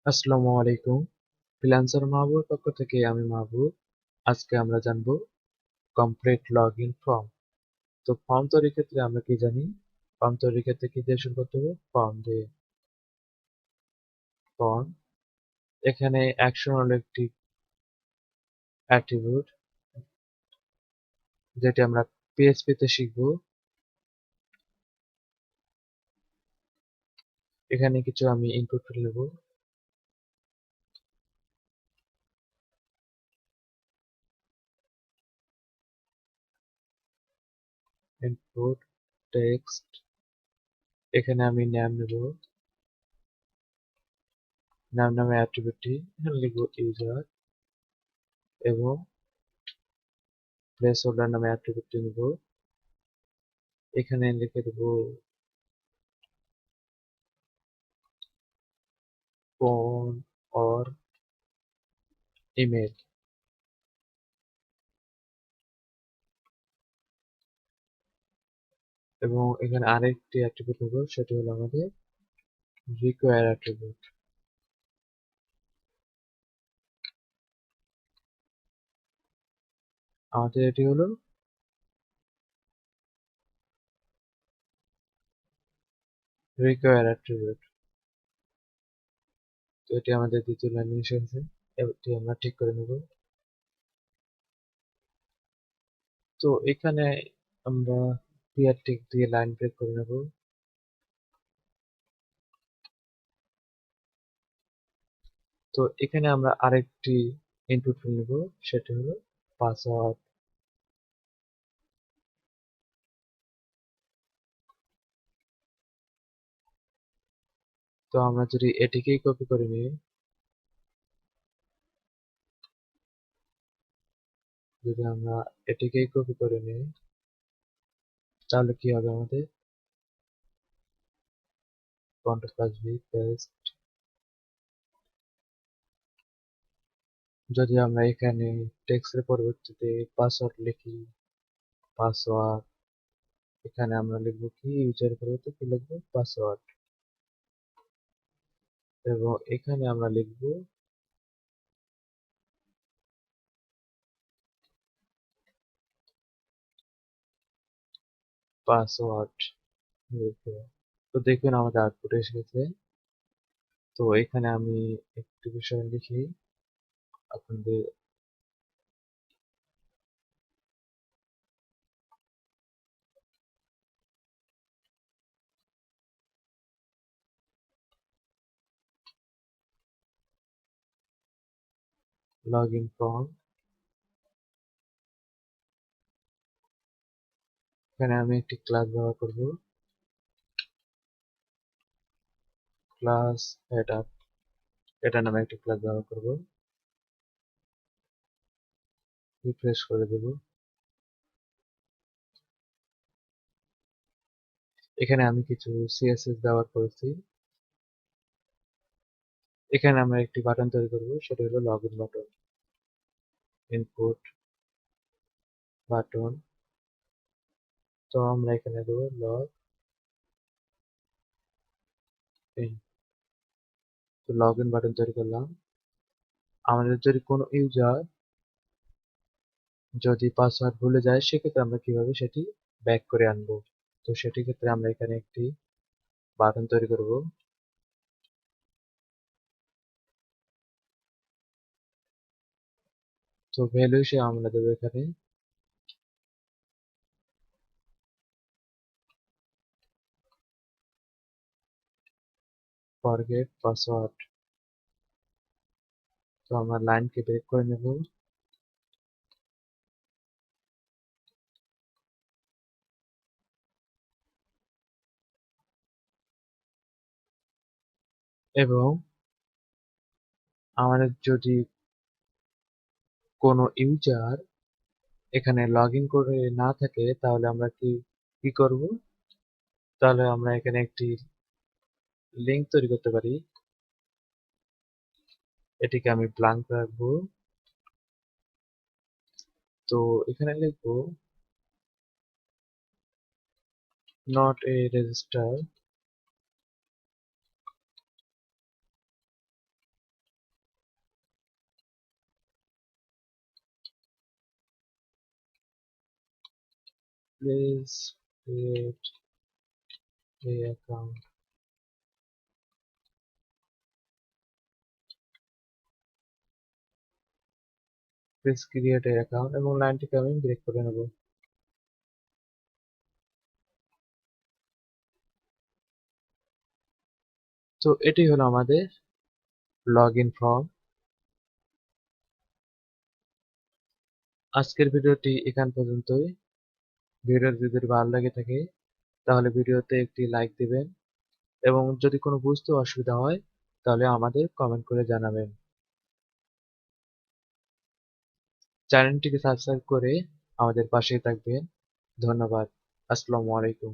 আসসালামু আলাইকুম। ফ্রিল্যান্সার মাহবুবের পক্ষ থেকে আমি মাহবুব। আজকে আমরা জানবো কমপ্লিট লগইন ফর্ম। তো ফর্ম তৈরির ক্ষেত্রে আমরা কি জানি? ফর্ম তৈরির ক্ষেত্রে কি দিয়ে শুরু করতে হবে? ফর্ম দিয়ে। ফর্ম এখানে অ্যাকশন হলো একটি অ্যাট্রিবিউট যেটি আমরা পিএইচপি তে শিখবো। এখানে কিছু আমি ইনপুট নেব। ইনপুট টেক্সট, এখানে আমি নাম নেব। নাম নামে অ্যাট্রিবিউটটি এখানে লিখব ইউজার, এবং প্লেস হোল্ডার নামে অ্যাট্রিবিউটটি নেব। এখানে লিখে দেব ফোন অর ইমেল। এবং এখানে আরেকটি অ্যাট্রিবিউট নেব, সেটি হলো আমাদের রিকোয়ার অ্যাট্রিবিউট। আমাদের এটি হলো রিকোয়ার অ্যাট্রিবিউট। তো এটি আমাদের দ্বিতীয় লাইনে এসেছে, এটি আমরা ঠিক করে নেব। তো এখানে আমরা ক্লিয়ার টিক দিয়ে লাইন ব্রেক করে নেব। তো এখানে আমরা আরেকটি ইনপুট নেব, সেটি হলো পাসওয়ার্ড। তো আমরা যদি এটিকেই কপি করে নিই, যদি আমরা এটিকেই কপি করে নিই, তাহলে কি হবে? আমাদের কন্ট্রোল প্লাস ভি পেস্ট। যদি আমরা এখানে টেক্সটের পরিবর্তে পাসওয়ার্ড লিখি, পাসওয়ার্ড, এখানে আমরা লিখবো কি, ইউজার পরিবর্তে কি লিখবো? পাসওয়ার্ড। এবং এখানে আমরা লিখবো পাসওয়ার্ড লিখবো। তো দেখুন আমাদের আউটপুট এসে গেছে। তো এখানে আমি একটি বিষয় লিখি আপনাদের। লগ ইন ফর্ম, এখানে আমি একটি ক্লাস ব্যবহার করব, ক্লাস হেডার, এটা নামে একটি ক্লাস ব্যবহার করব। রিফ্রেশ করে দেব। এখানে আমি কিছু সিএসএস ব্যবহার করেছি। এখানে আমরা একটি বাটন তৈরি করব, সেটা হলো log in button. Input button, তো আমরা এখানে দেবো লগ ইন। তো লগ ইন বাটন তৈরি করলাম। আমাদের যদি কোনো ইউজার যদি পাসওয়ার্ড ভুলে যায়, সেক্ষেত্রে আমরা কিভাবে সেটি ব্যাক করে আনবো? তো সেটি ক্ষেত্রে আমরা এখানে একটি বাটন তৈরি করব। তো ভ্যালু হিসেবে আমরা দেবো এখানে ফরগেট পাসওয়ার্ড। তো আমরা লাইনকে ব্রেক করে নেব। এবং আমাদের যদি কোনো ইউজার এখানে লগ ইন করে না থাকে, তাহলে আমরা কি কি করব? তাহলে আমরা এখানে একটি লিঙ্ক তৈরি করতে পারি। এটিকে আমি ব্ল্যাঙ্ক রাখবো। তো এখানে লিখবো not a register Please create a account. Please create a account এবং লাইনটিকে আমি ব্রেক করে নেব। তো এটি হলো আমাদের লগ ইন ফর্ম। আজকের ভিডিওটি এখান পর্যন্তই। ভিডিওটি যদি ভালো লাগে থাকে তাহলে ভিডিওতে একটি লাইক দিবেন এবং যদি কোনো বুঝতে অসুবিধা হয় তাহলে আমাদের কমেন্ট করে জানাবেন। চ্যানেলটিকে সাবস্ক্রাইব করে আমাদের পাশেই থাকবেন। ধন্যবাদ। আসসালামু আলাইকুম।